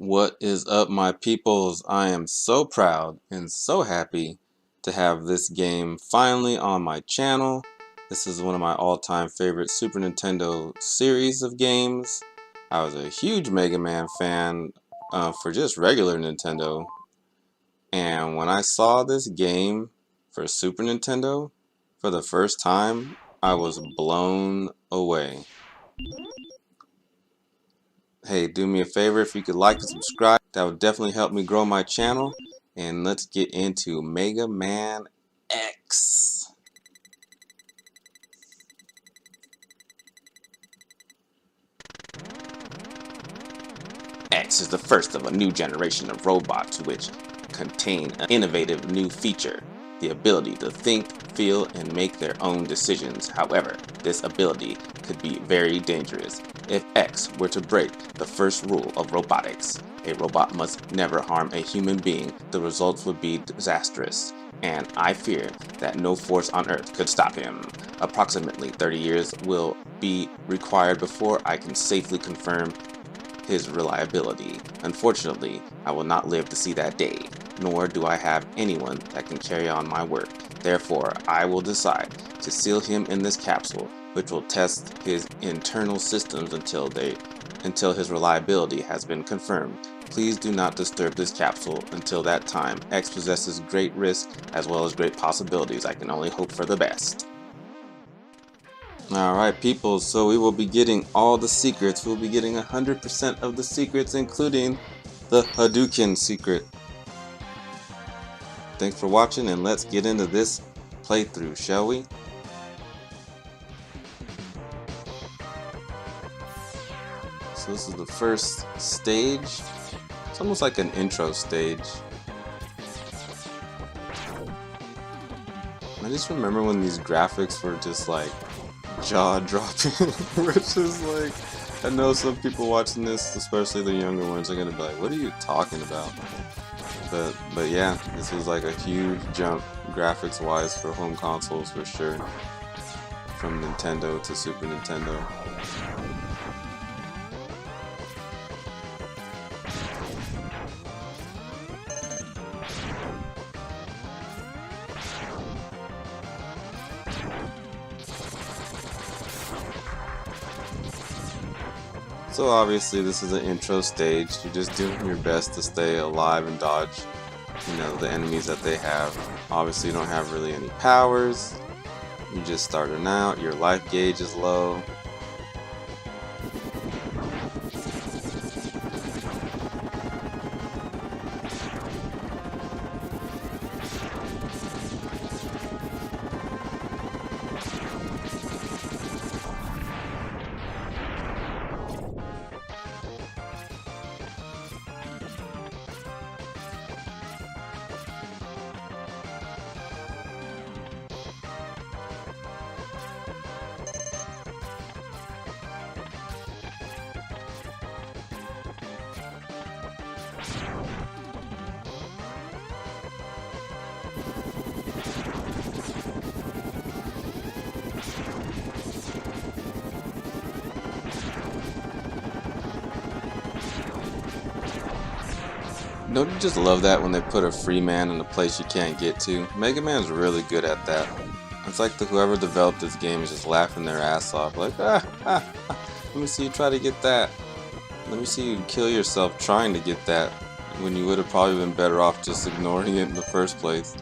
What is up, my peoples? I am so proud and so happy to have this game finally on my channel. This is one of my all-time favorite Super Nintendo series of games. I was a huge Mega Man fan for just regular Nintendo. And when I saw this game for Super Nintendo for the first time, I was blown away. Hey, do me a favor if you could like and subscribe. That would definitely help me grow my channel. And let's get into Mega Man X. X is the first of a new generation of robots which contain an innovative new feature, the ability to think, feel, and make their own decisions. However, this ability could be very dangerous. If X were to break the first rule of robotics, a robot must never harm a human being, the results would be disastrous, and I fear that no force on Earth could stop him. Approximately 30 years will be required before I can safely confirm his reliability. Unfortunately, I will not live to see that day, nor do I have anyone that can carry on my work. Therefore, I will decide to seal him in this capsule, which will test his internal systems until his reliability has been confirmed. Please do not disturb this capsule until that time. X possesses great risk as well as great possibilities. I can only hope for the best. Alright people, so we will be getting all the secrets. We'll be getting 100% of the secrets, including the Hadouken secret. Thanks for watching, and let's get into this playthrough, shall we? So this is the first stage. It's almost like an intro stage. I just remember when these graphics were just like jaw-dropping, which is like, I know some people watching this, especially the younger ones, are gonna be like, what are you talking about? But yeah, this was like a huge jump graphics wise for home consoles for sure, from Nintendo to Super Nintendo. So obviously this is an intro stage. You're just doing your best to stay alive and dodge, the enemies that they have. Obviously you don't have really any powers. You're just starting out. Your life gauge is low. Don't you just love that when they put a free man in a place you can't get to? Mega Man's really good at that. It's like whoever developed this game is just laughing their ass off, like, let me see you try to get that. Let me see you kill yourself trying to get that, when you would have probably been better off just ignoring it in the first place.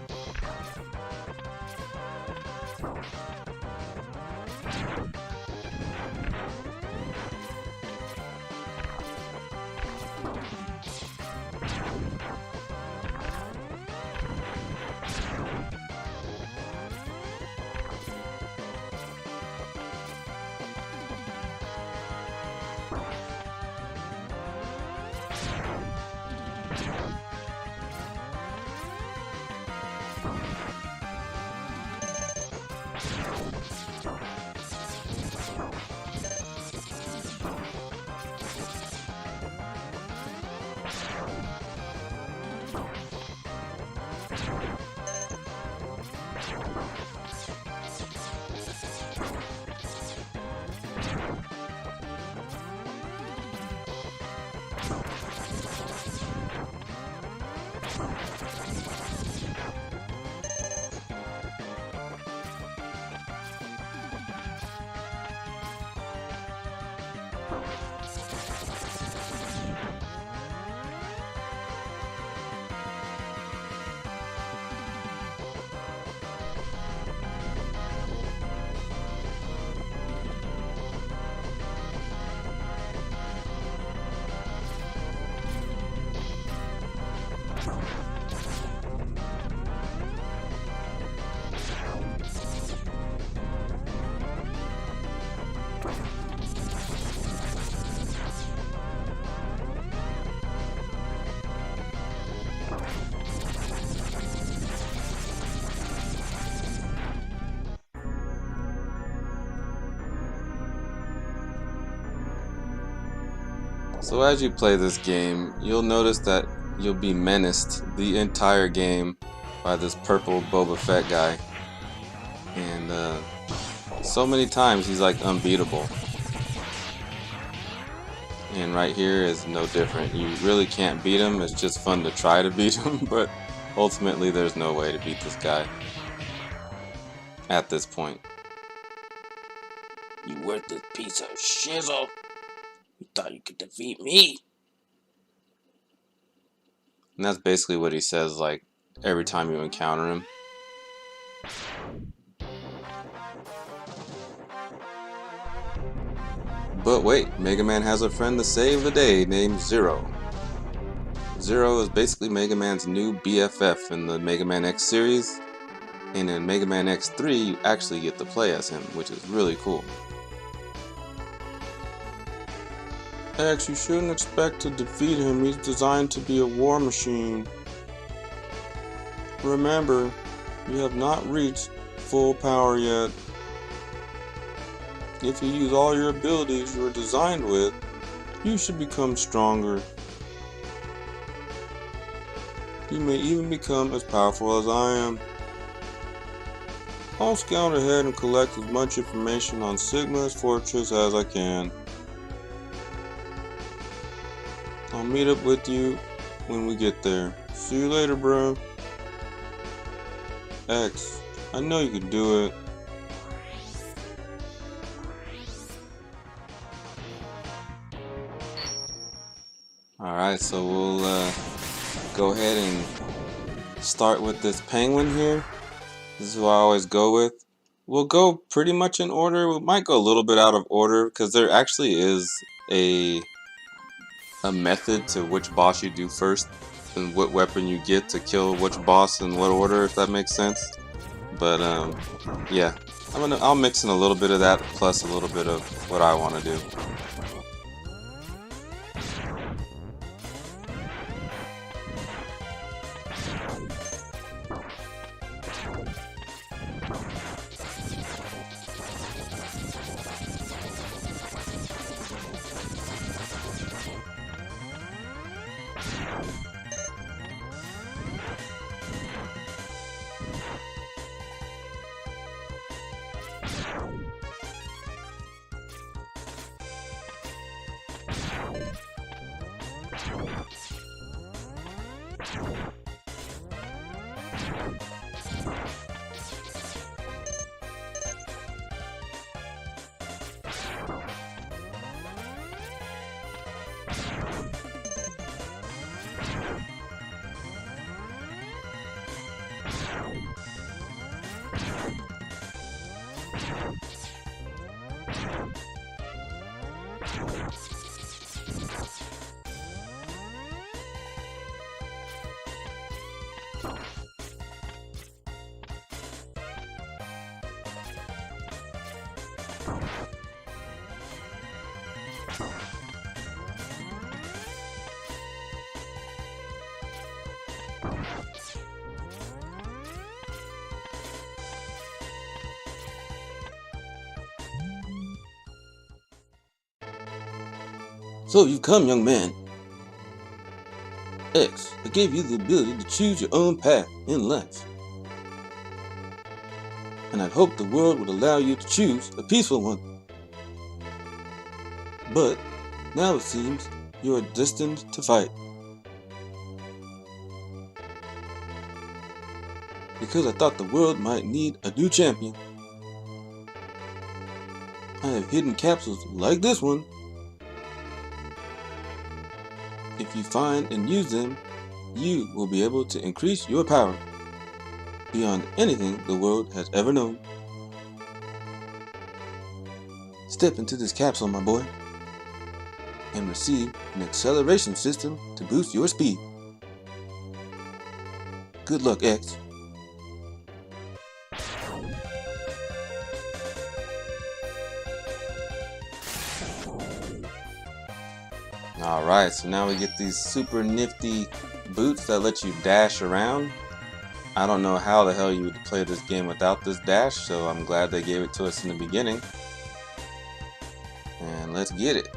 So as you play this game, you'll notice that you'll be menaced the entire game by this purple Boba Fett guy. And so many times he's like unbeatable. And right here is no different. You really can't beat him. It's just fun to try to beat him, but ultimately there's no way to beat this guy at this point. You worthless piece of shizzle. You thought you could defeat me? And that's basically what he says like every time you encounter him. But wait, Mega Man has a friend to save the day named Zero. Zero is basically Mega Man's new BFF in the Mega Man X series, and in Mega Man X3 you actually get to play as him, which is really cool. X, you shouldn't expect to defeat him, he's designed to be a war machine. Remember, you have not reached full power yet. If you use all your abilities you are designed with, you should become stronger. You may even become as powerful as I am. I'll scout ahead and collect as much information on Sigma's fortress as I can. I'll meet up with you when we get there. See you later, bro. X, I know you can do it. Alright, so we'll go ahead and start with this penguin here. This is who I always go with. We'll go pretty much in order. We might go a little bit out of order because there actually is a method to which boss you do first and what weapon you get to kill which boss in what order, if that makes sense. But yeah, I'll mix in a little bit of that plus a little bit of what I want to do. So you've come, young man. X, I gave you the ability to choose your own path in life. And I'd hoped the world would allow you to choose a peaceful one. But now it seems you are destined to fight. Because I thought the world might need a new champion, I have hidden capsules like this one. If you find and use them, you will be able to increase your power beyond anything the world has ever known. Step into this capsule, my boy, and receive an acceleration system to boost your speed. Good luck, X. Alright, so now we get these super nifty boots that let you dash around. I don't know how the hell you would play this game without this dash, so I'm glad they gave it to us in the beginning. And let's get it.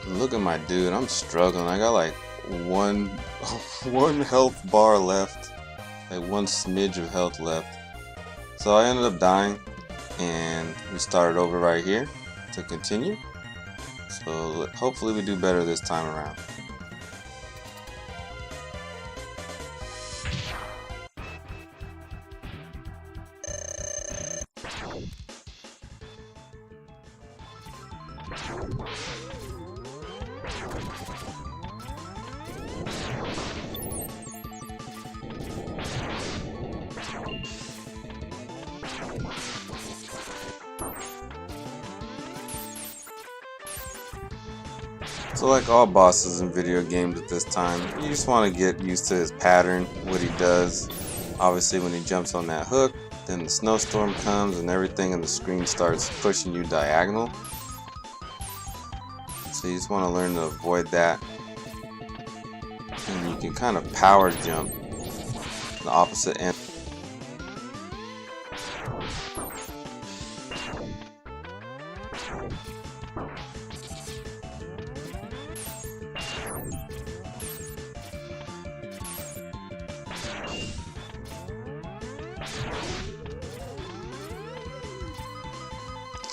Look at my dude, I'm struggling. I got like one health bar left, like one smidge of health left. So I ended up dying, and we started over right here to continue. So hopefully we do better this time around. So like all bosses in video games at this time, you just want to get used to his pattern, what he does. Obviously when he jumps on that hook, then the snowstorm comes and everything in the screen starts pushing you diagonal. So you just want to learn to avoid that. And you can kind of power jump the opposite end.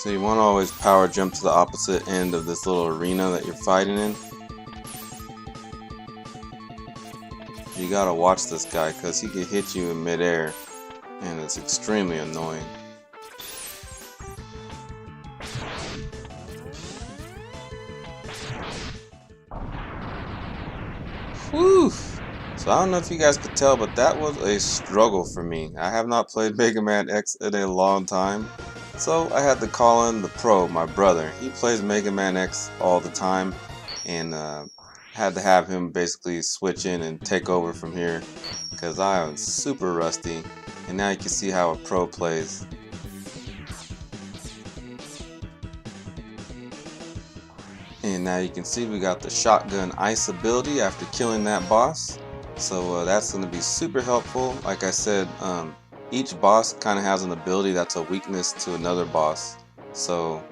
So you want to always power jump to the opposite end of this little arena that you're fighting in. You gotta watch this guy because he can hit you in midair and it's extremely annoying. Whew! So I don't know if you guys could tell, but that was a struggle for me. I have not played Mega Man X in a long time. So I had to call in the pro, my brother. He plays Mega Man X all the time, and had to have him basically switch in and take over from here because I am super rusty. And now you can see how a pro plays. And now you can see we got the shotgun ice ability after killing that boss. So that's going to be super helpful. Like I said, each boss kind of has an ability that's a weakness to another boss. So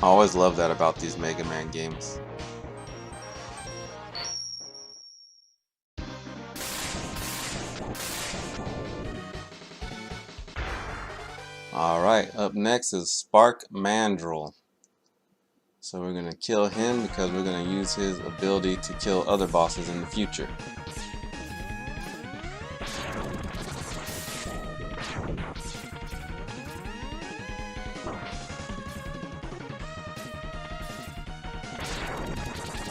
I always love that about these Mega Man games. Alright, up next is Spark Mandrill. So we're going to kill him because we're going to use his ability to kill other bosses in the future.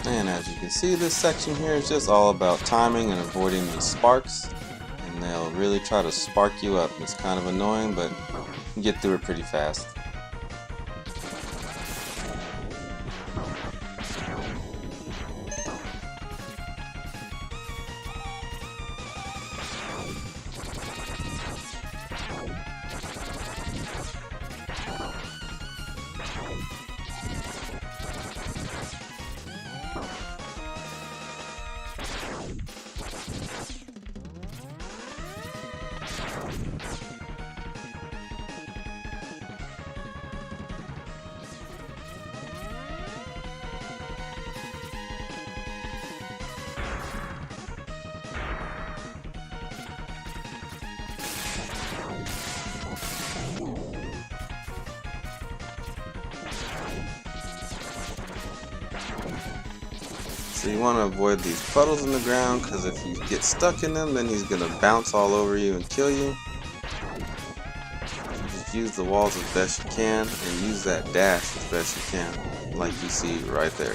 And as you can see, this section here is just all about timing and avoiding these sparks. And they'll really try to spark you up. It's kind of annoying, but you can get through it pretty fast. So you want to avoid these puddles in the ground, because if you get stuck in them, then he's going to bounce all over you and kill you. Just use the walls as best you can, and use that dash as best you can, like you see right there.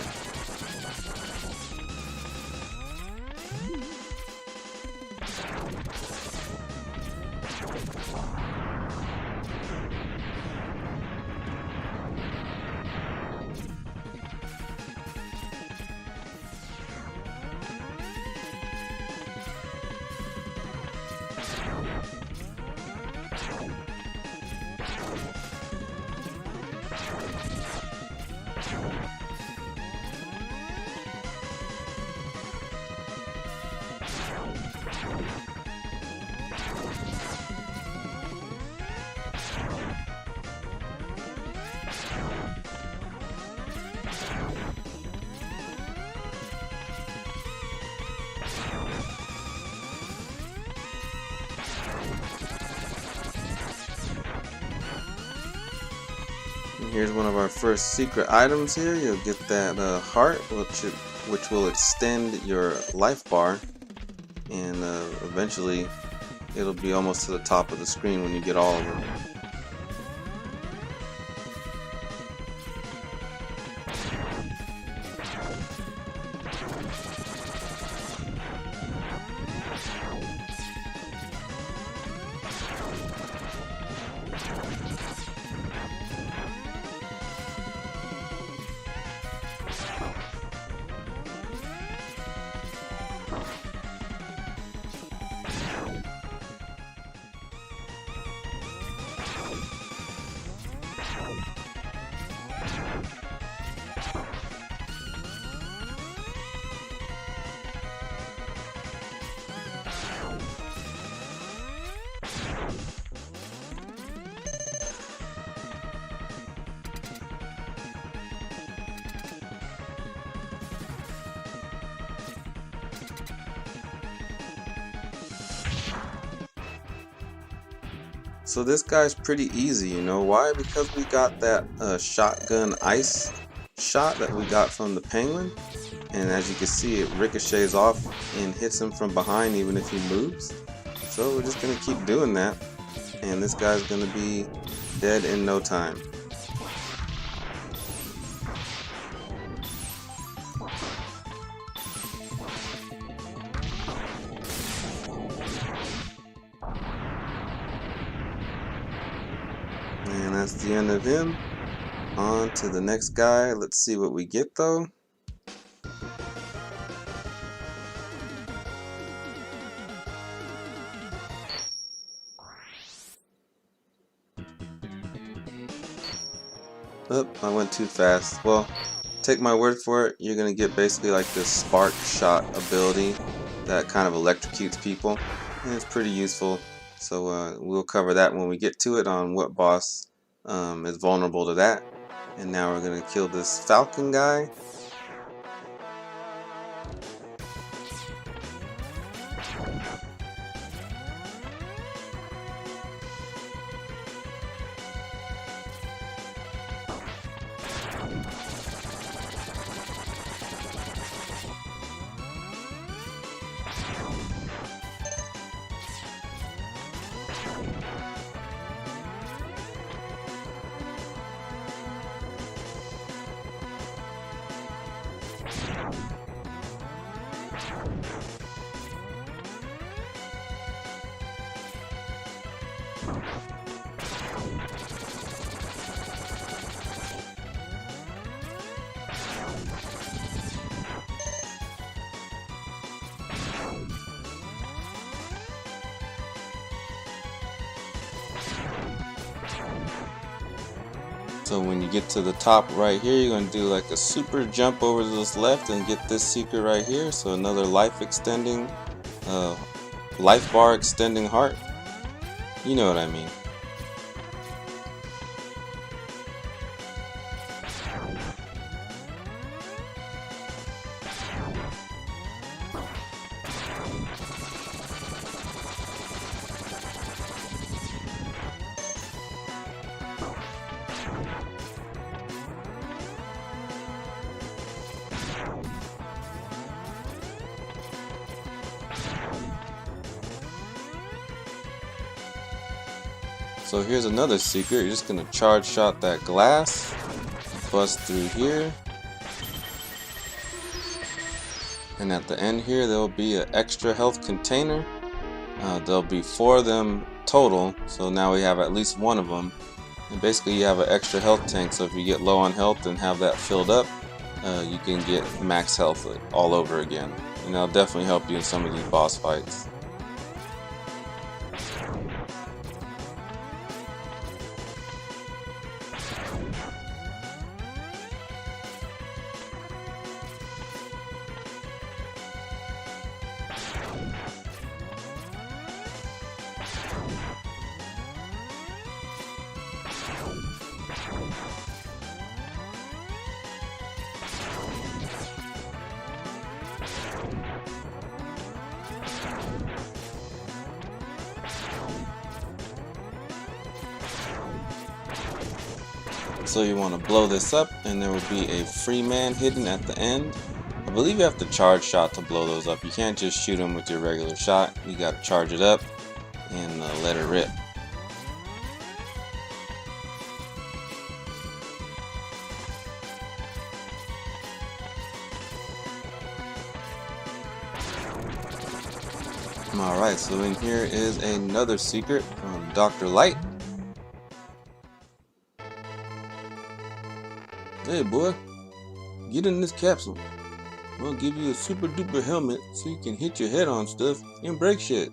Here's one of our first secret items here. You'll get that heart, which will extend your life bar, and eventually it'll be almost to the top of the screen when you get all of them. So this guy's pretty easy, you know why? Because we got that shotgun ice shot that we got from the penguin, and as you can see, it ricochets off and hits him from behind even if he moves. So we're just gonna keep doing that, and this guy's gonna be dead in no time. And that's the end of him. On to the next guy. Let's see what we get though. Oh, I went too fast. Well, take my word for it, you're gonna get basically like this spark shot ability that kind of electrocutes people, and it's pretty useful. So we'll cover that when we get to it, on what boss is vulnerable to that. And now we're gonna kill this falcon guy. So when you get to the top right here, you're going to do like a super jump over to this left and get this secret right here. So another life extending, life bar extending heart. You know what I mean. So here's another secret. You're just gonna charge shot that glass, bust through here, and at the end here there'll be an extra health container. There'll be 4 of them total, so now we have at least one of them. And basically you have an extra health tank, so if you get low on health and have that filled up, you can get max health all over again. And that'll definitely help you in some of these boss fights. So you want to blow this up, and there will be a free man hidden at the end. I believe you have to charge shot to blow those up. You can't just shoot them with your regular shot. You got to charge it up and let it rip. Alright, so in here is another secret from Dr. Light. Hey boy, get in this capsule. We'll give you a super duper helmet so you can hit your head on stuff and break shit.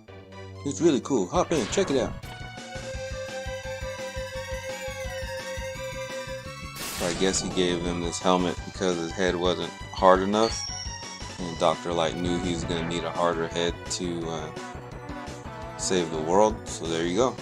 It's really cool. Hop in, check it out. So I guess he gave him this helmet because his head wasn't hard enough. And Dr. Light knew he was going to need a harder head to save the world. So there you go.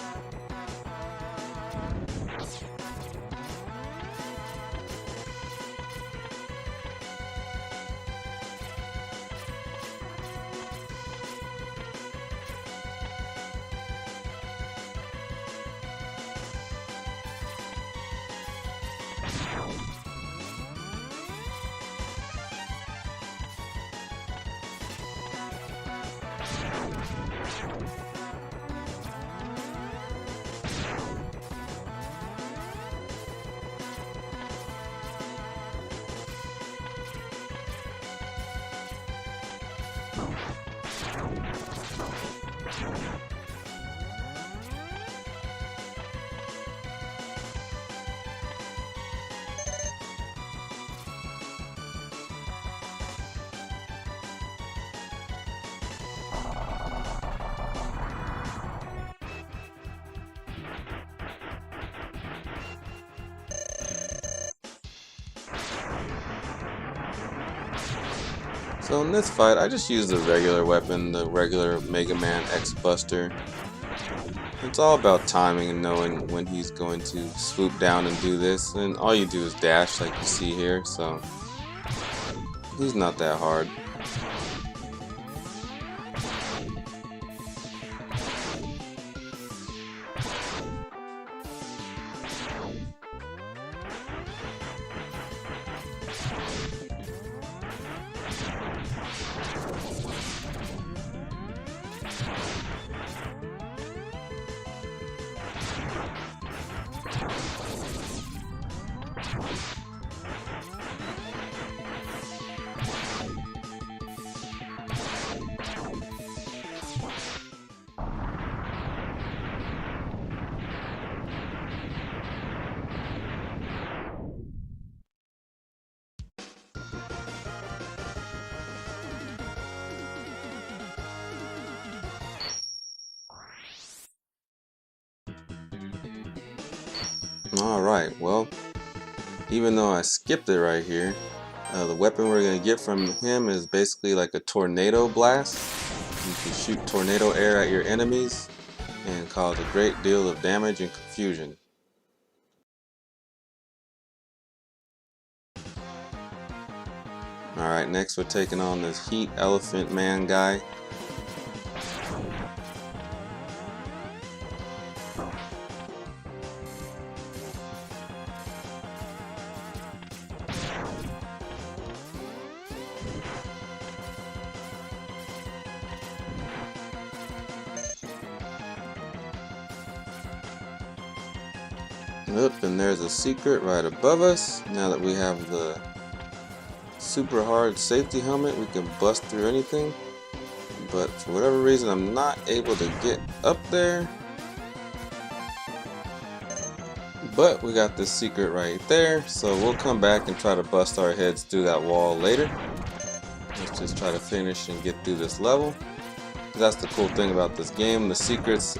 So in this fight, I just used the regular weapon, the regular Mega Man X Buster. It's all about timing and knowing when he's going to swoop down and do this, and all you do is dash like you see here, so he's not that hard. Alright, well, even though I skipped it right here, the weapon we're going to get from him is basically like a tornado blast. You can shoot tornado air at your enemies and cause a great deal of damage and confusion. Alright, next we're taking on this Heat Elephant Man guy. Yep, and there's a secret right above us. Now that we have the super hard safety helmet, we can bust through anything. But for whatever reason, I'm not able to get up there. But we got this secret right there, so we'll come back and try to bust our heads through that wall later. Let's just try to finish and get through this level. That's the cool thing about this game. The secrets,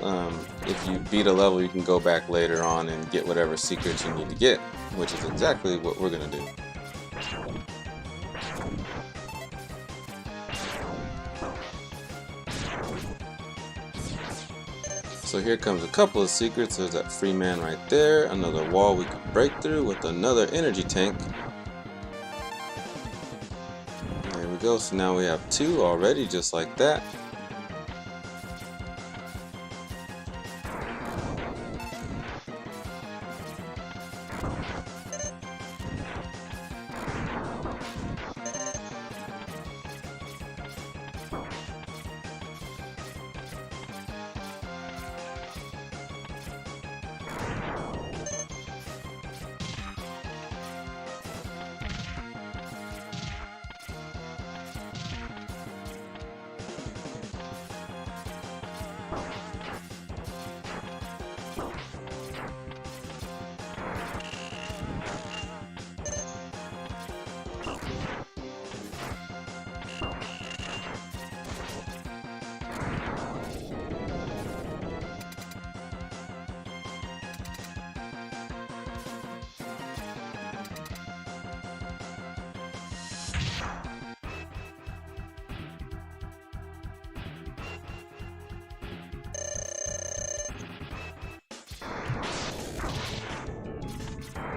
if you beat a level, you can go back later on and get whatever secrets you need to get, which is exactly what we're gonna do. So here comes a couple of secrets. There's that free man right there, another wall we can break through with another energy tank. There we go, so now we have 2 already, just like that.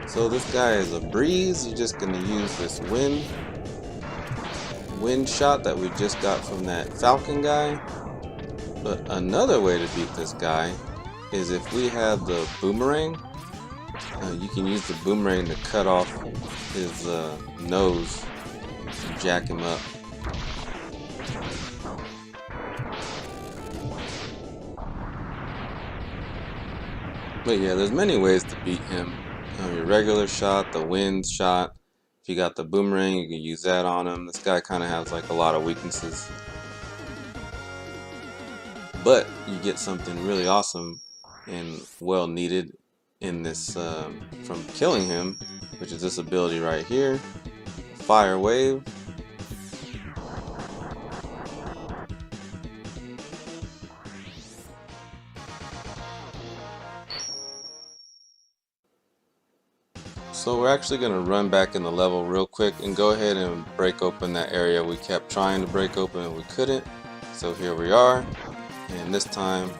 So this guy is a breeze. You're just gonna use this wind shot that we just got from that falcon guy. But another way to beat this guy is if we have the boomerang. You can use the boomerang to cut off his nose and jack him up. But yeah, there's many ways to beat him. Your regular shot, the wind shot. If you got the boomerang, you can use that on him. This guy kind of has like a lot of weaknesses. But you get something really awesome and well needed in this from killing him, which is this ability right here, Fire Wave. So we're actually going to run back in the level real quick and go ahead and break open that area we kept trying to break open and we couldn't. So here we are, and this time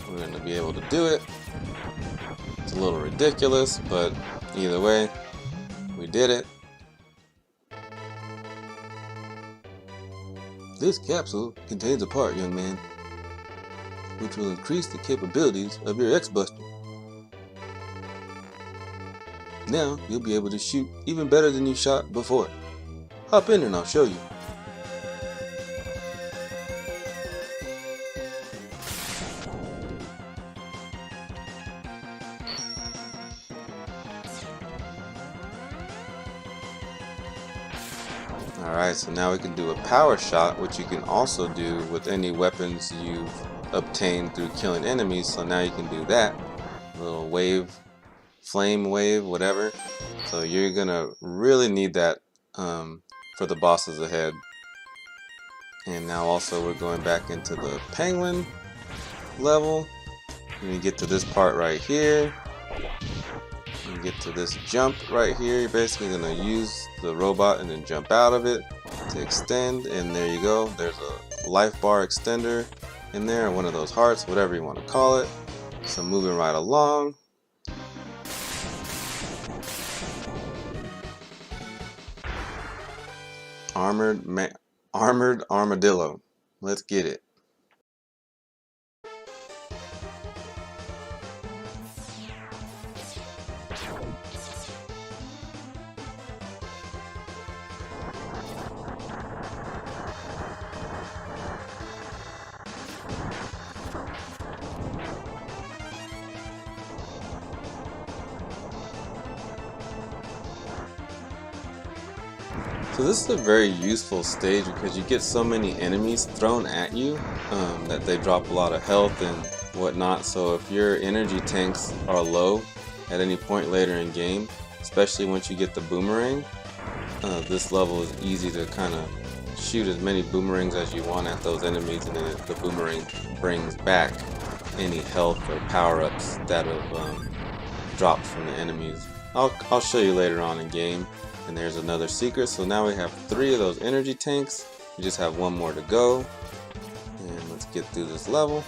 we're going to be able to do it. It's a little ridiculous, but either way, we did it. This capsule contains a part, young man, which will increase the capabilities of your X-Buster. Now you'll be able to shoot even better than you shot before. Hop in and I'll show you. Alright, so now we can do a power shot, which you can also do with any weapons you've obtained through killing enemies. So now you can do that. A little wave, flame wave, whatever. So you're gonna really need that for the bosses ahead. And now also we're going back into the penguin level. When you get to this part right here, you get to this jump right here, you're basically gonna use the robot and then jump out of it to extend, and there you go. There's a life bar extender in there, one of those hearts, whatever you want to call it. So moving right along. Armored armadillo. Let's get it. So this is a very useful stage because you get so many enemies thrown at you that they drop a lot of health and whatnot. So if your energy tanks are low at any point later in game, especially once you get the boomerang, this level is easy to kind of shoot as many boomerangs as you want at those enemies, and then the boomerang brings back any health or power-ups that have dropped from the enemies. I'll show you later on in game. And there's another secret. So now we have 3 of those energy tanks. We just have 1 more to go. And let's get through this level.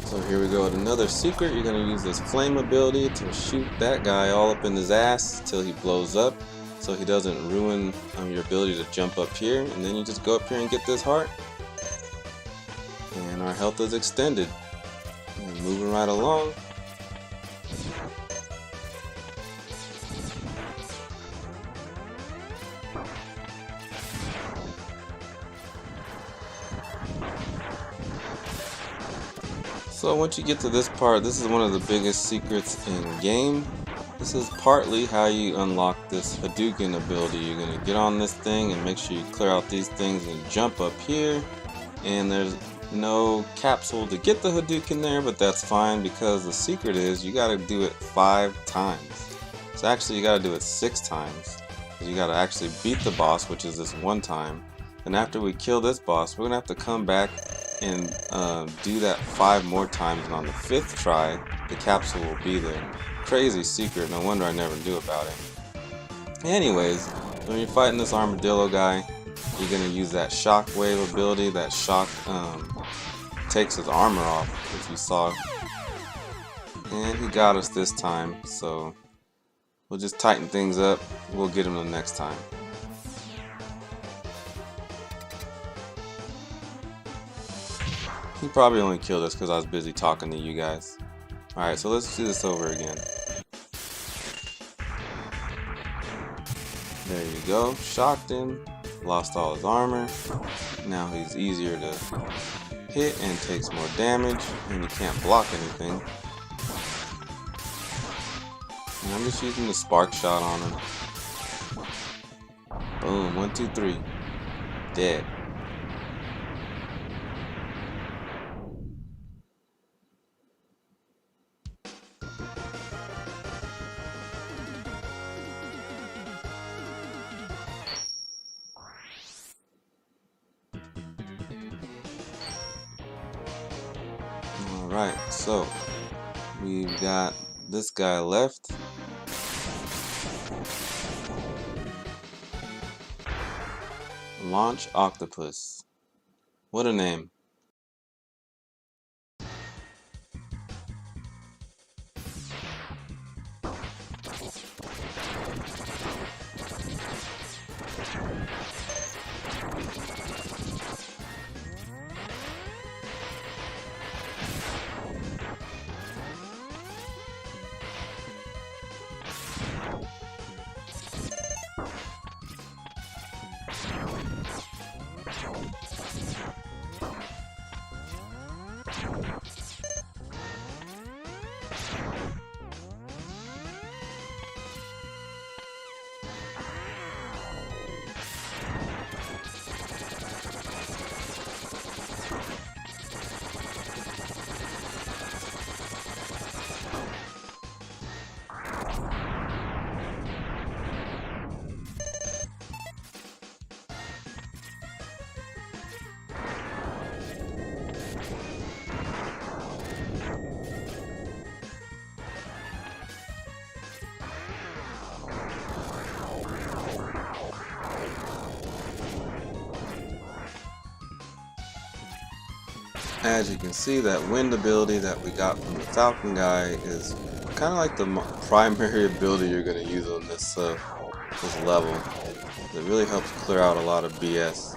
So here we go with another secret. You're going to use this flame ability to shoot that guy all up in his ass till he blows up, so he doesn't ruin your ability to jump up here. And then you just go up here and get this heart, and our health is extended. And moving right along. So once you get to this part, this is one of the biggest secrets in game. This is partly how you unlock this Hadouken ability. You're going to get on this thing and make sure you clear out these things and jump up here. And there's no capsule to get the Hadouken there, but that's fine because the secret is you got to do it 5 times. So actually you got to do it 6 times. You got to actually beat the boss, which is this one time. And after we kill this boss, we're going to have to come back and do that 5 more times, and on the 5th try the capsule will be there. Crazy secret, no wonder I never knew about it. Anyways, when you're fighting this armadillo guy, you're going to use that shockwave ability. That shock takes his armor off, if you saw. And he got us this time, so we'll just tighten things up. We'll get him the next time. He probably only killed us because I was busy talking to you guys. Alright, so let's do this over again. There you go. Shocked him. Lost all his armor. Now he's easier to hit and takes more damage. And he can't block anything. And I'm just using the spark shot on him. Boom. 1, 2, 3. Dead. Alright, so we've got this guy left. Launch Octopus. What a name. As you can see, that wind ability that we got from the Falcon guy is kind of like the primary ability you're going to use on this level. It really helps clear out a lot of BS.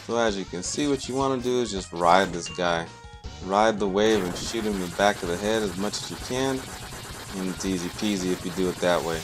So as you can see, what you want to do is just ride this guy. Ride the wave and shoot him in the back of the head as much as you can. And it's easy peasy if you do it that way.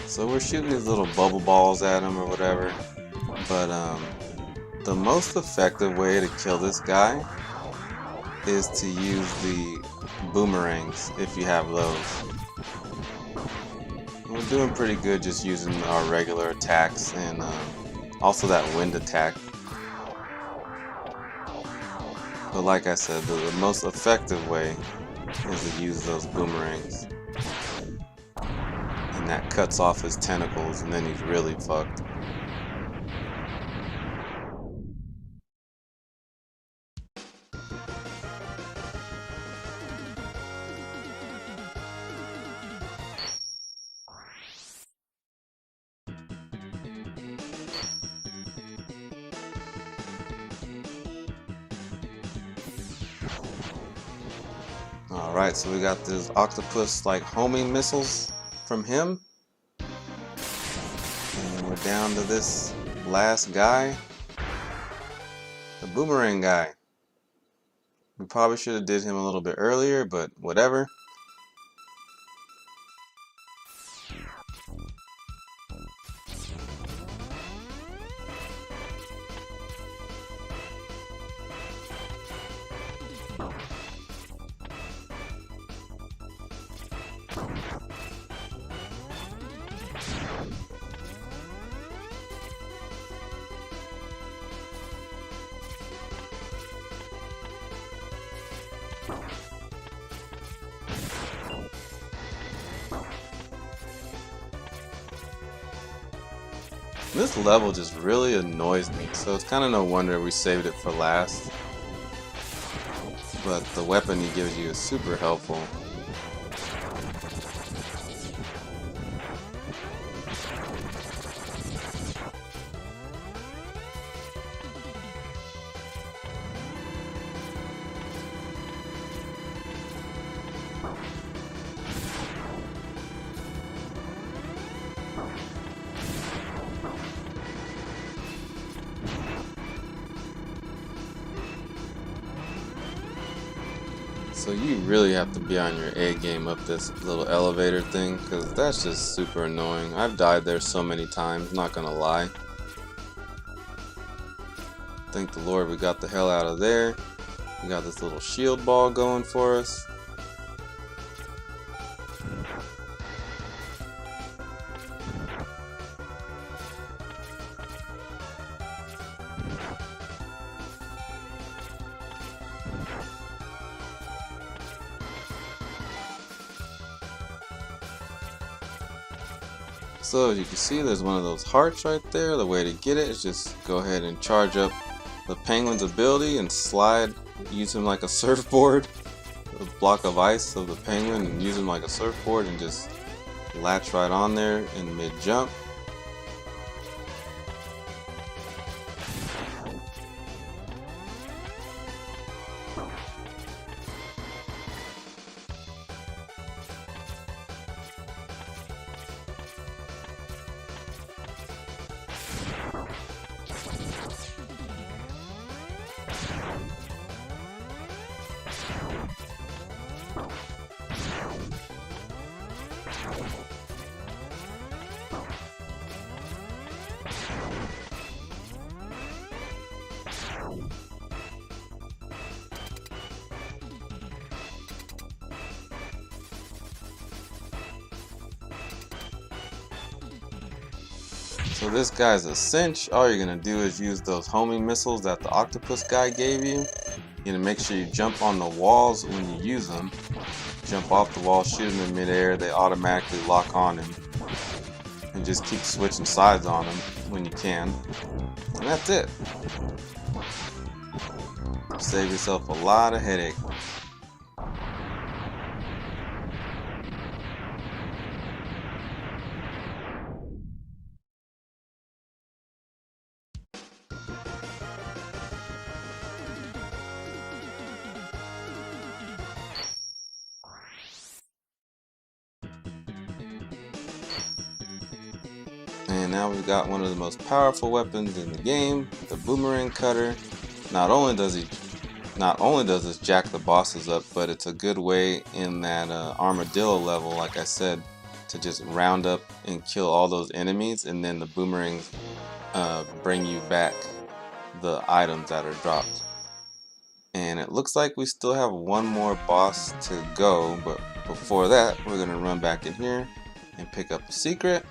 So we're shooting these little bubble balls at him or whatever, but the most effective way to kill this guy is to use the boomerangs if you have those. We're doing pretty good just using our regular attacks and also that wind attack. But like I said, the most effective way is to use those boomerangs. And that cuts off his tentacles and then he's really fucked. Alright, so we got these octopus-like homing missiles from him. And we're down to this last guy. The boomerang guy. We probably should have did him a little bit earlier, but whatever. This level just really annoys me, so it's kind of no wonder we saved it for last. But the weapon he gives you is super helpful. So you really have to be on your A game up this little elevator thing, because that's just super annoying. I've died there so many times, not gonna lie. Thank the Lord we got the hell out of there. We got this little shield ball going for us. So as you can see, there's one of those hearts right there. The way to get it is just go ahead and charge up the penguin's ability and slide, use him like a surfboard, a block of ice of the penguin, and use him like a surfboard and just latch right on there in mid jump. So this guy's a cinch. All you're gonna do is use those homing missiles that the octopus guy gave you. You're gonna make sure you jump on the walls when you use them. Jump off the wall, shoot them in midair, they automatically lock on him. And just keep switching sides on him when you can. And that's it. Save yourself a lot of headache. And now we've got one of the most powerful weapons in the game, the boomerang cutter. Not only does this jack the bosses up, but it's a good way in that armadillo level, like I said, to just round up and kill all those enemies, and then the boomerangs bring you back the items that are dropped. And it looks like we still have one more boss to go, but before that, we're gonna run back in here and pick up a secret.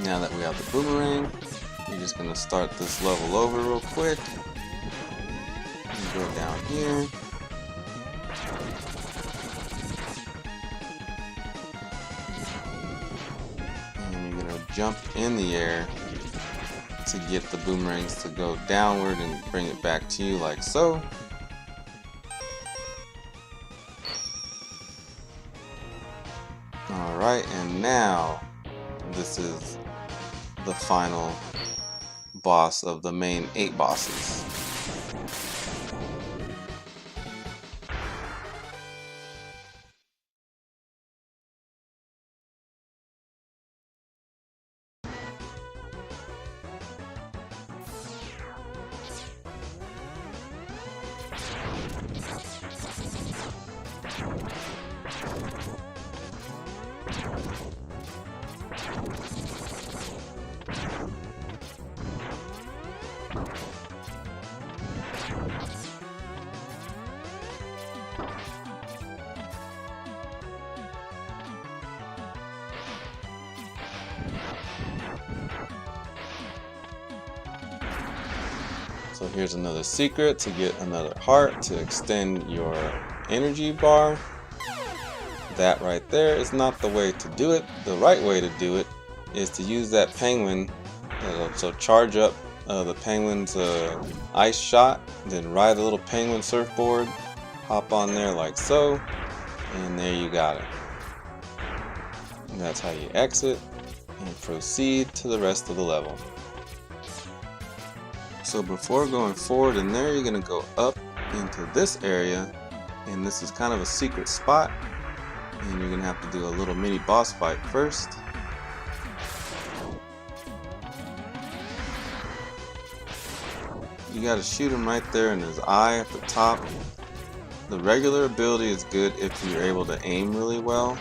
Now that we have the boomerang, you're just gonna start this level over real quick. And go down here. And you're gonna jump in the air to get the boomerangs to go downward and bring it back to you like so. Alright, and now this is the final boss of the main 8 bosses. So here's another secret: to get another heart to extend your energy bar. That right there is not the way to do it. The right way to do it is to use that penguin. So charge up the penguin's ice shot, then ride a little penguin surfboard, hop on there like so, and there you got it. And that's how you exit and proceed to the rest of the level. So before going forward in there, you're going to go up into this area, and this is kind of a secret spot, and you're going to have to do a little mini boss fight first. You got to shoot him right there in his eye at the top. The regular ability is good if you're able to aim really well.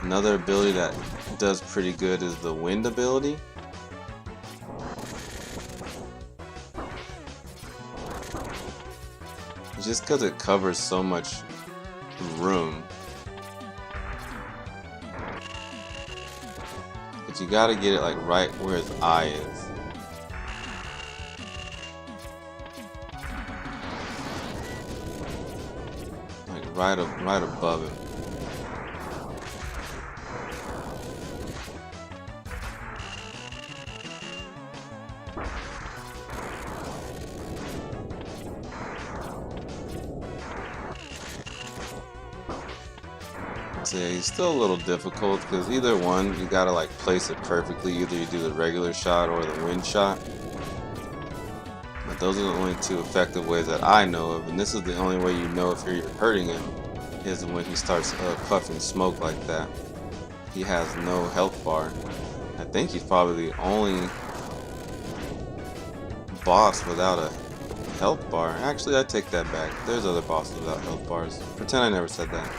Another ability that does pretty good is the wind ability. Just because it covers so much room. But you gotta get it like right where his eye is. Like right above him. So yeah, he's still a little difficult because either one, you gotta like place it perfectly. Either you do the regular shot or the wind shot. But those are the only two effective ways that I know of, and this is the only way you know if you're hurting him, is when he starts puffing smoke like that. He has no health bar. I think he's probably the only boss without a health bar. Actually, I take that back. There's other bosses without health bars. Pretend I never said that.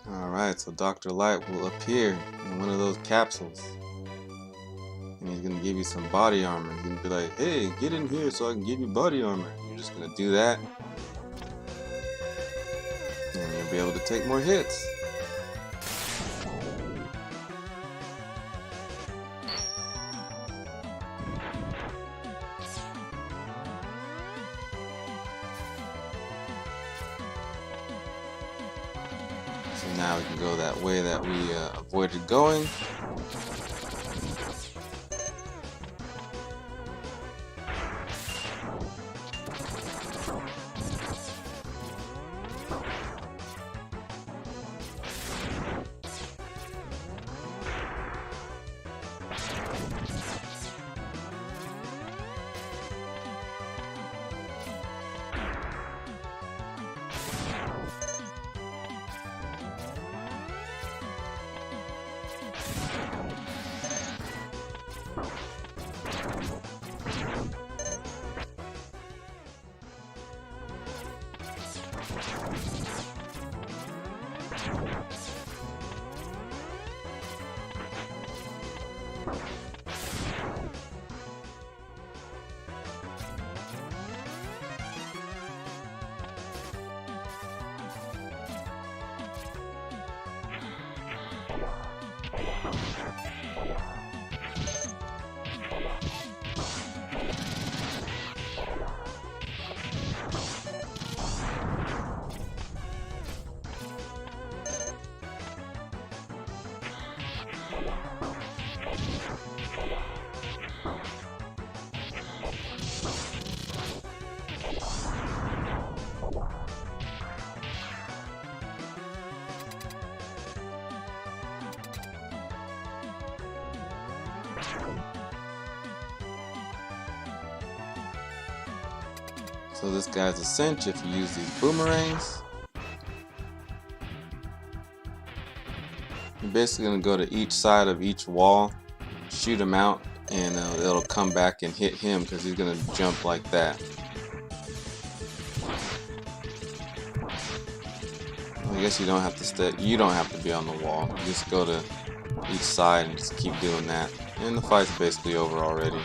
Alright, so Dr. Light will appear in one of those capsules. And he's going to give you some body armor. He's going to be like, hey, get in here so I can give you body armor. You're just going to do that. And you'll be able to take more hits. So now we can go that way that we avoided going. So this guy's a cinch if you use these boomerangs. You're basically going to go to each side of each wall, shoot him out, and it'll come back and hit him because he's going to jump like that. I guess you don't have to stay. You don't have to be on the wall. You just go to each side and just keep doing that. And the fight's basically over already.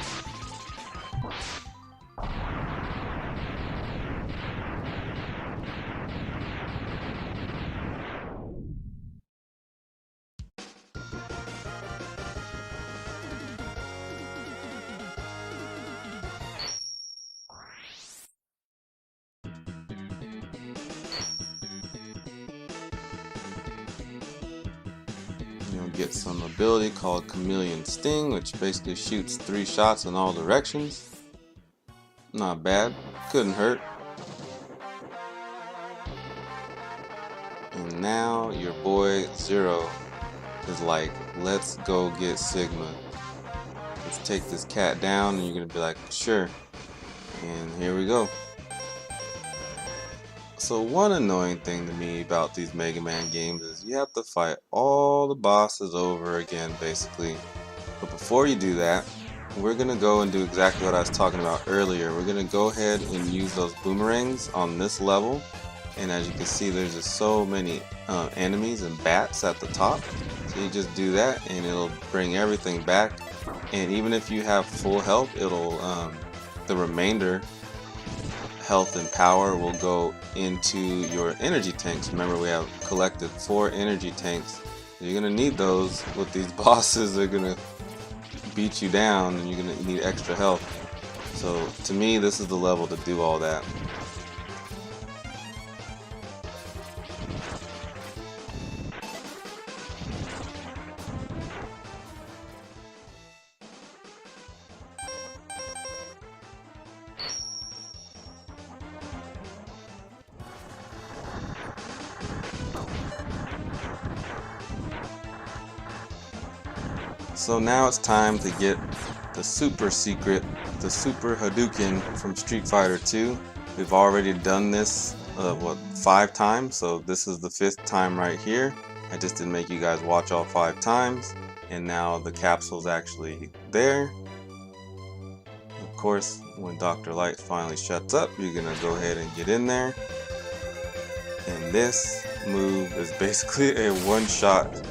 get some ability called Chameleon Sting, which basically shoots 3 shots in all directions. Not bad, couldn't hurt. And now your boy Zero is like, let's go get Sigma. Let's take this cat down, and you're gonna be like, sure. And here we go. So one annoying thing to me about these Mega Man games is you have to fight all the bosses over again, basically. But before you do that, we're gonna go and do exactly what I was talking about earlier. We're gonna go ahead and use those boomerangs on this level. And as you can see, there's just so many enemies and bats at the top. So you just do that and it'll bring everything back. And even if you have full health, it'll the remainder health and power will go into your energy tanks. Remember, we have collected 4 energy tanks. You're gonna need those with these bosses. They're gonna beat you down and you're gonna need extra health. So to me, this is the level to do all that. So now it's time to get the super secret, the super Hadouken from Street Fighter 2. We've already done this, 5 times, so this is the 5th time right here. I just didn't make you guys watch all 5 times, and now the capsule's actually there. Of course, when Dr. Light finally shuts up, you're gonna go ahead and get in there. And this move is basically a one-shot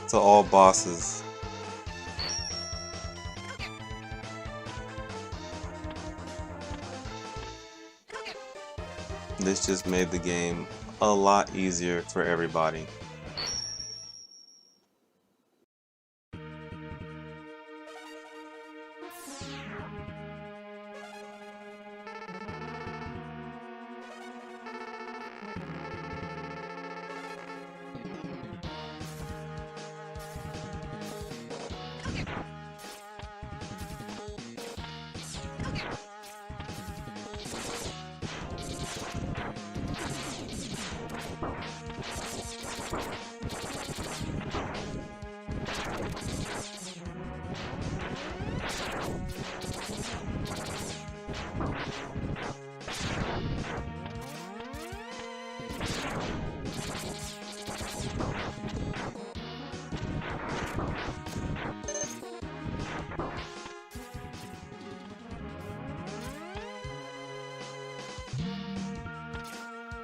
to all bosses. This just made the game a lot easier for everybody.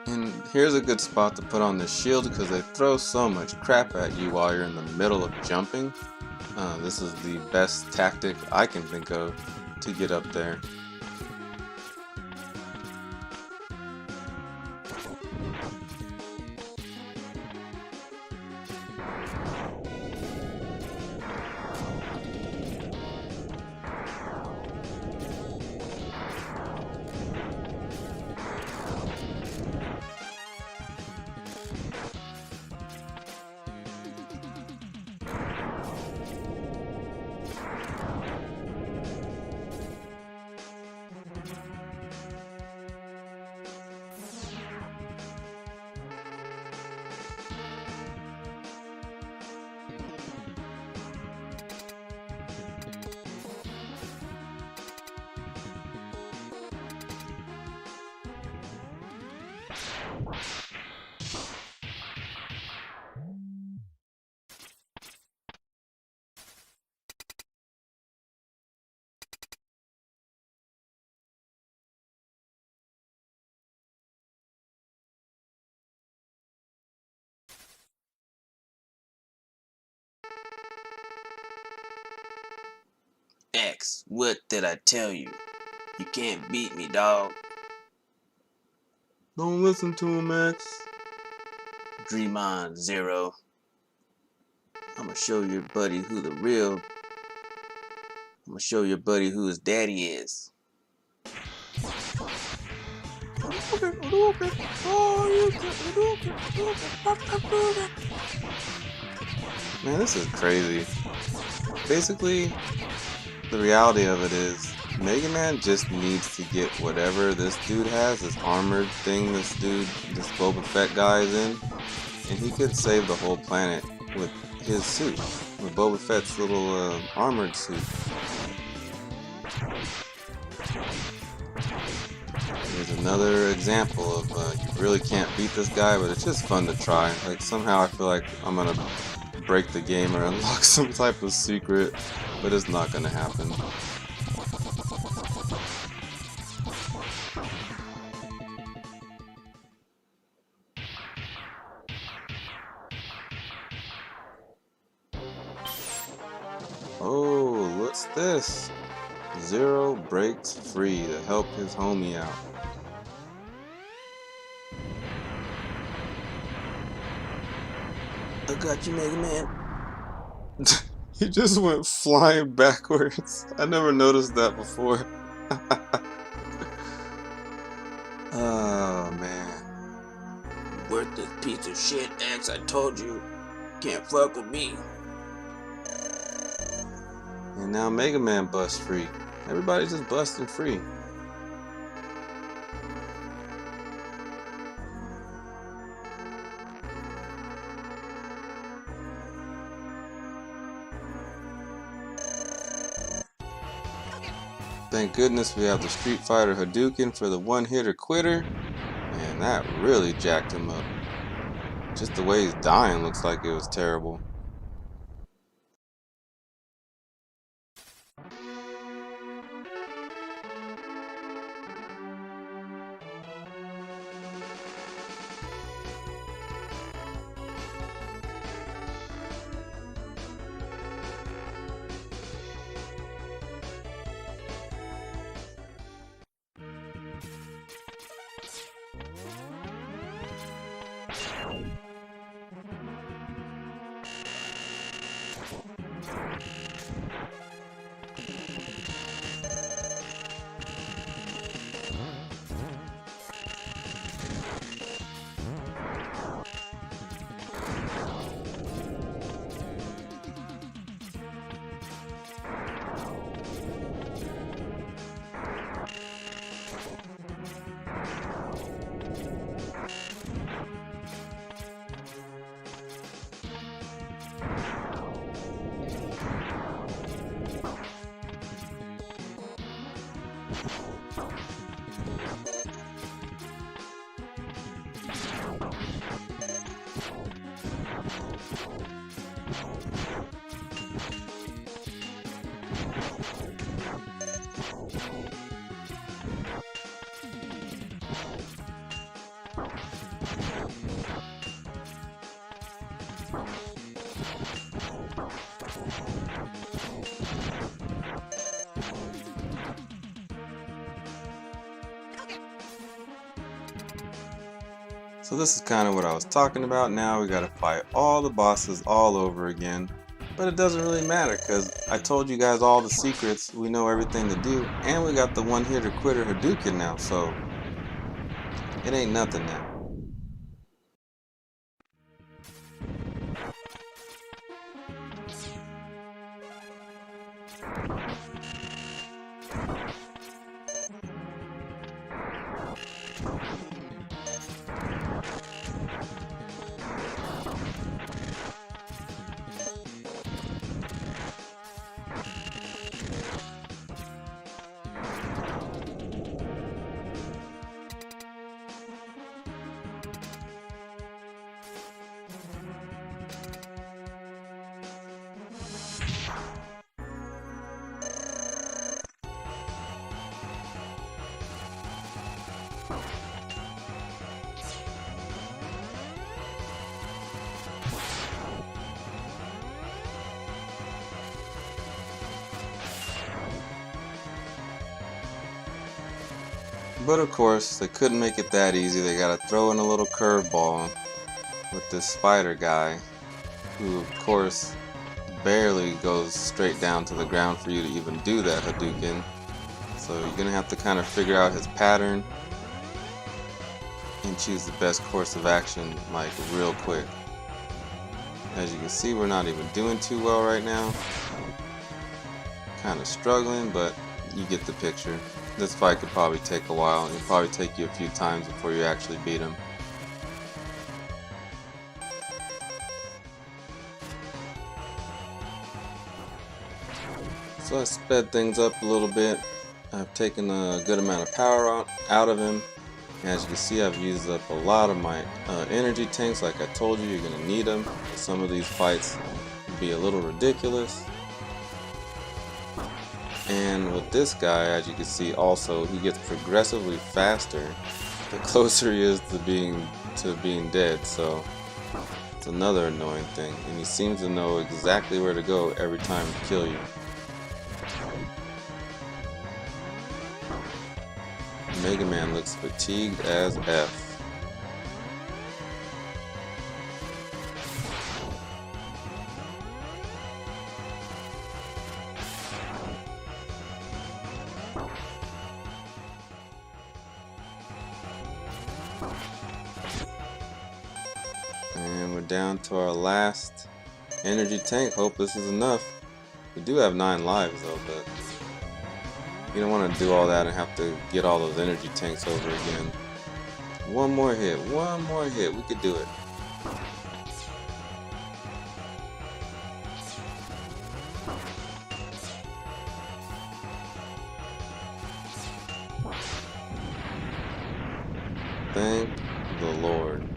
And here's a good spot to put on the shield because they throw so much crap at you while you're in the middle of jumping. This is the best tactic I can think of to get up there. X, what did I tell you? You can't beat me, dog. Don't listen to him, X. Dream on, Zero. I'ma show your buddy who his daddy is. Man, this is crazy. Basically, the reality of it is Mega Man just needs to get whatever this dude has, this armored thing this Boba Fett guy is in, and he could save the whole planet with his suit, with Boba Fett's little armored suit. Here's another example of you really can't beat this guy, but it's just fun to try. Like, somehow I feel like I'm gonna break the game or unlock some type of secret, but it's not gonna happen. Oh, what's this? Zero breaks free to help his homie out. I got you, Mega Man. He just went flying backwards. I never noticed that before. Oh man. Worth this piece of shit, X. I told you. Can't fuck with me. And now Mega Man busts free. Everybody's just busting free. Thank goodness we have the Street Fighter Hadouken for the one-hitter quitter. And that really jacked him up. Just the way he's dying looks like it was terrible. So this is kind of what I was talking about. Now we gotta fight all the bosses all over again. But it doesn't really matter because I told you guys all the secrets. We know everything to do. And we got the one-hitter quitter Hadouken now, so it ain't nothing now. But of course, they couldn't make it that easy. They gotta throw in a little curveball with this spider guy, who of course barely goes straight down to the ground for you to even do that Hadouken. So you're gonna have to kind of figure out his pattern and choose the best course of action, like real quick. As you can see, we're not even doing too well right now. Kind of struggling, but you get the picture. This fight could probably take a while. It'll probably take you a few times before you actually beat him. So I sped things up a little bit. I've taken a good amount of power out of him. As you can see, I've used up a lot of my energy tanks. Like I told you, you're going to need them. Some of these fights will be a little ridiculous. And with this guy, as you can see also, he gets progressively faster the closer he is to being dead. So it's another annoying thing. And he seems to know exactly where to go every time to kill you. Mega Man looks fatigued as F. And we're down to our last energy tank. Hope this is enough. We do have 9 lives though, but you don't want to do all that and have to get all those energy tanks over again. One more hit, we could do it. Thank the Lord.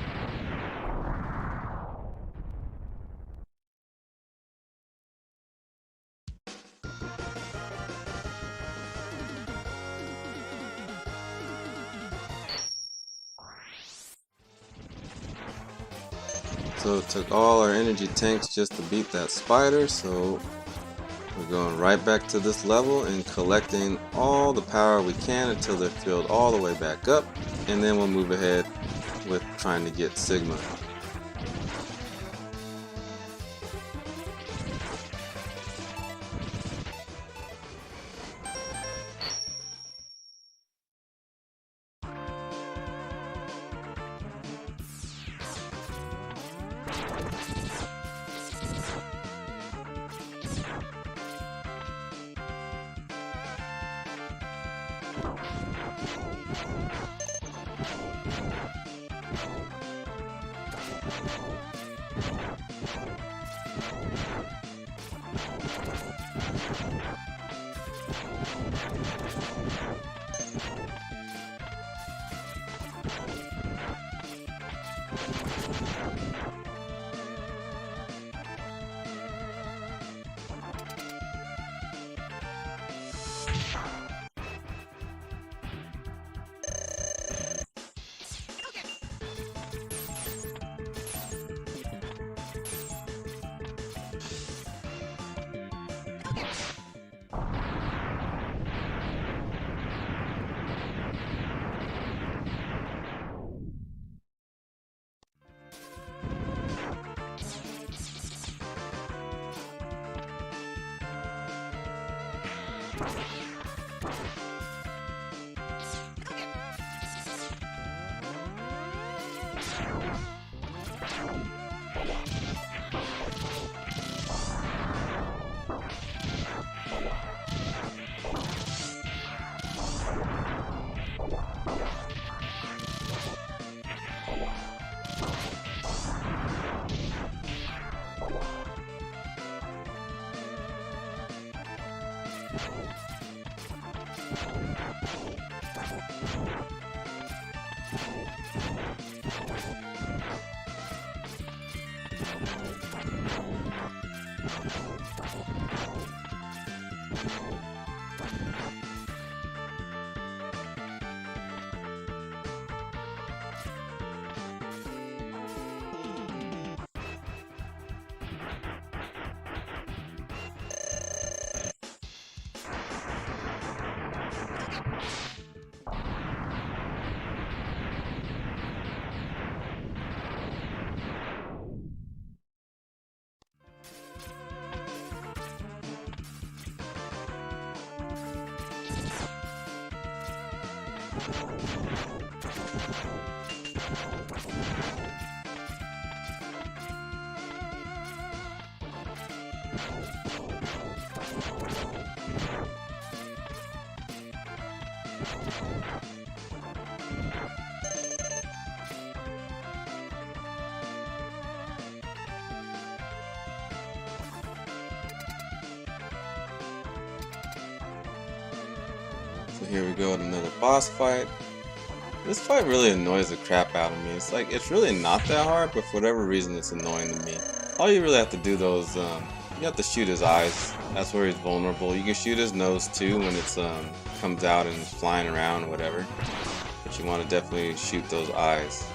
So it took all our energy tanks just to beat that spider, so we're going right back to this level and collecting all the power we can until they're filled all the way back up, and then we'll move ahead with trying to get Sigma. So here we go with another boss fight. This fight really annoys the crap out of me. It's really not that hard, but for whatever reason it's annoying to me. All you really have to do though is, you have to shoot his eyes. That's where he's vulnerable. You can shoot his nose too when it's comes out and is flying around or whatever. But you want to definitely shoot those eyes.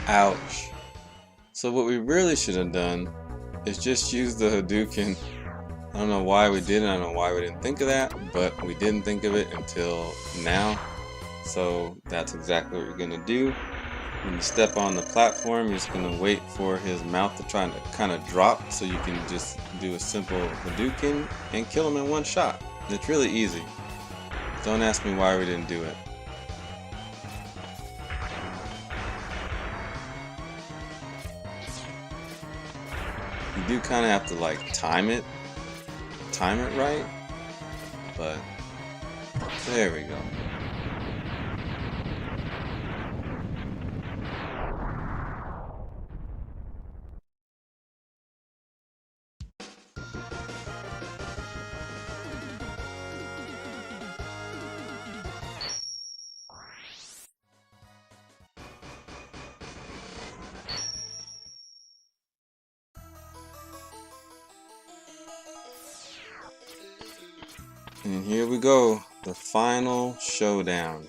Ouch. So what we really should have done is just use the Hadouken. I don't know why we didn't, I don't know why we didn't think of that, but we didn't think of it until now. So that's exactly what you're gonna do. When you step on the platform, you're just gonna wait for his mouth to try to kind of drop so you can just do a simple Hadouken and kill him in one shot. It's really easy. Don't ask me why we didn't do it. You do kind of have to like time it right, but there we go. And here we go, the final showdown.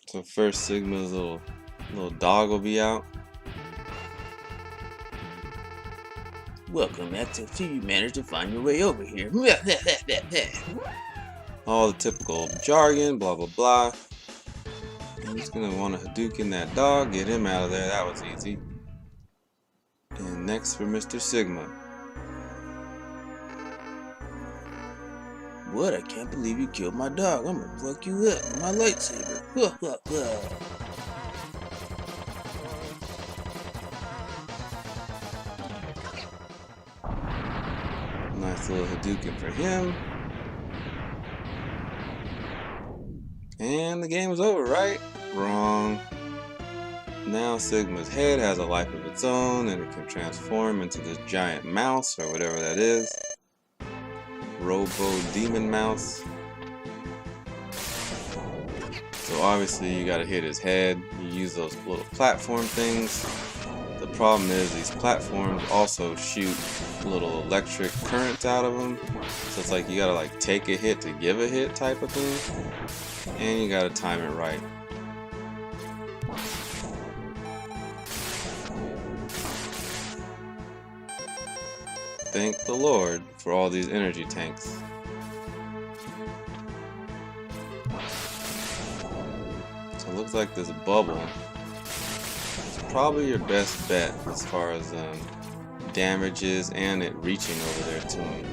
So first Sigma's little dog will be out. Welcome, X. So you managed to find your way over here. All the typical jargon, blah blah blah. I'm just gonna want to Hadouken that dog, get him out of there. That was easy. And next for Mr. Sigma. What? I can't believe you killed my dog. I'm gonna fuck you up with my lightsaber. Nice little Hadouken for him. And the game is over, right? Wrong. Now Sigma's head has a life of its own and it can transform into this giant mouse or whatever that is. Robo Demon Mouse. So obviously you gotta hit his head. You use those little platform things. The problem is these platforms also shoot little electric currents out of them. So it's like you gotta like take a hit to give a hit type of thing. And you gotta time it right. Thank the Lord for all these energy tanks. So it looks like this bubble is probably your best bet as far as damages and it reaching over there to him.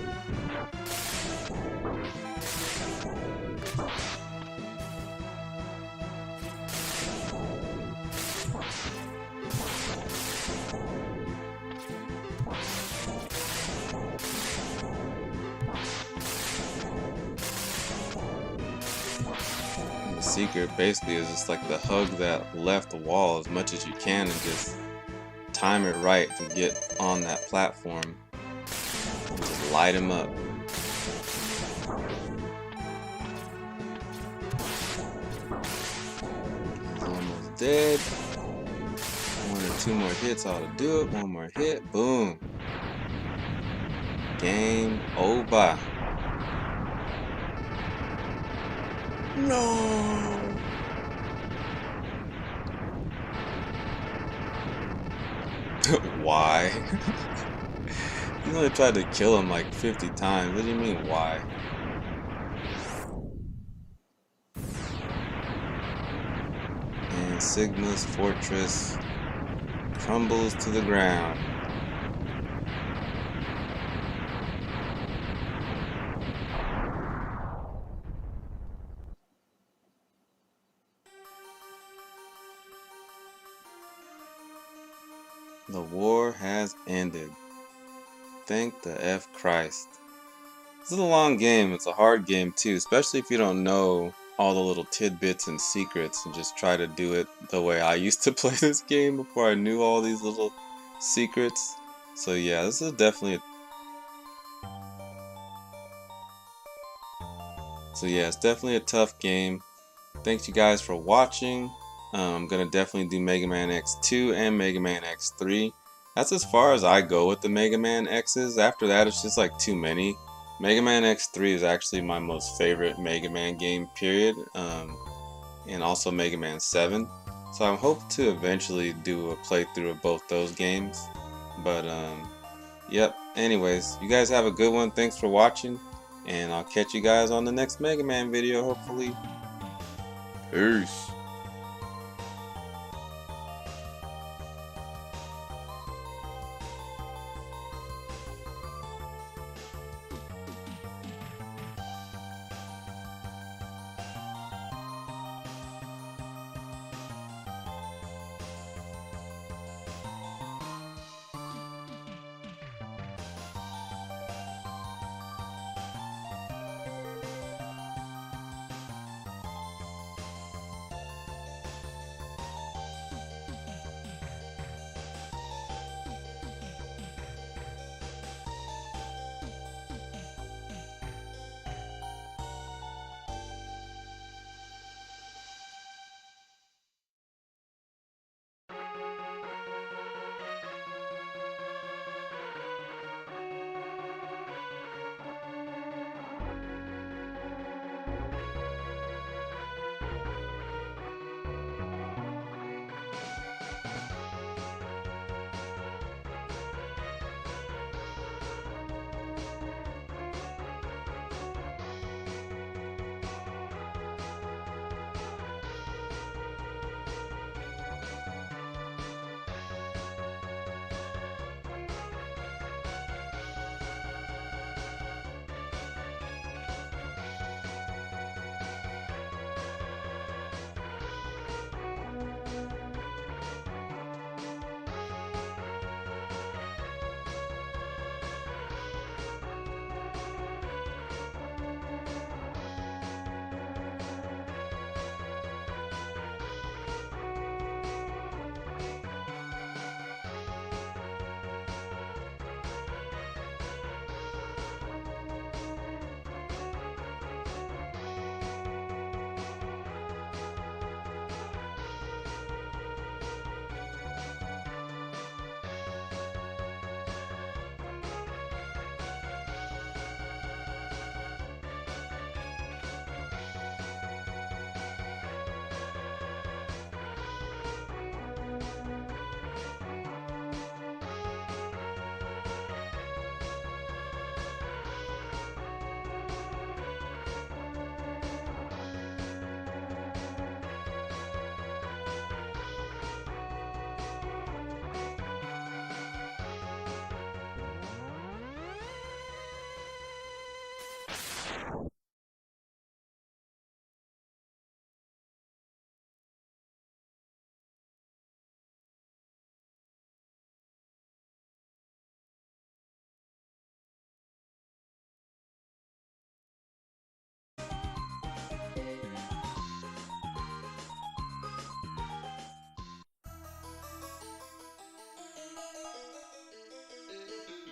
The secret basically is just like the hug that left the wall as much as you can and just time it right to get on that platform and just light him up. He's almost dead. 1 or 2 more hits ought to do it. 1 more hit. Boom. Game over. No. Why? You only tried to kill him like 50 times. What do you mean, why? And Sigma's fortress crumbles to the ground. The war has ended. Thank the F Christ. This is a long game. It's a hard game too, especially if you don't know all the little tidbits and secrets and just try to do it the way I used to play this game before I knew all these little secrets. So yeah, this is definitely it's definitely a tough game. Thanks you guys for watching. I'm gonna definitely do Mega Man X2 and Mega Man X3. That's as far as I go with the Mega Man X's. After that, it's just like too many. Mega Man X3 is actually my most favorite Mega Man game, period. And also Mega Man 7. So I hope to eventually do a playthrough of both those games. But yep. Anyways, you guys have a good one. Thanks for watching, and I'll catch you guys on the next Mega Man video, hopefully. Peace.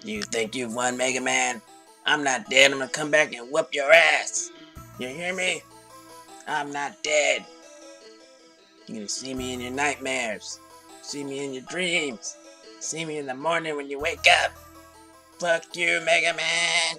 You think you've won, Mega Man? I'm not dead. I'm gonna come back and whoop your ass. You hear me? I'm not dead. You're gonna see me in your nightmares. See me in your dreams. See me in the morning when you wake up. Fuck you, Mega Man.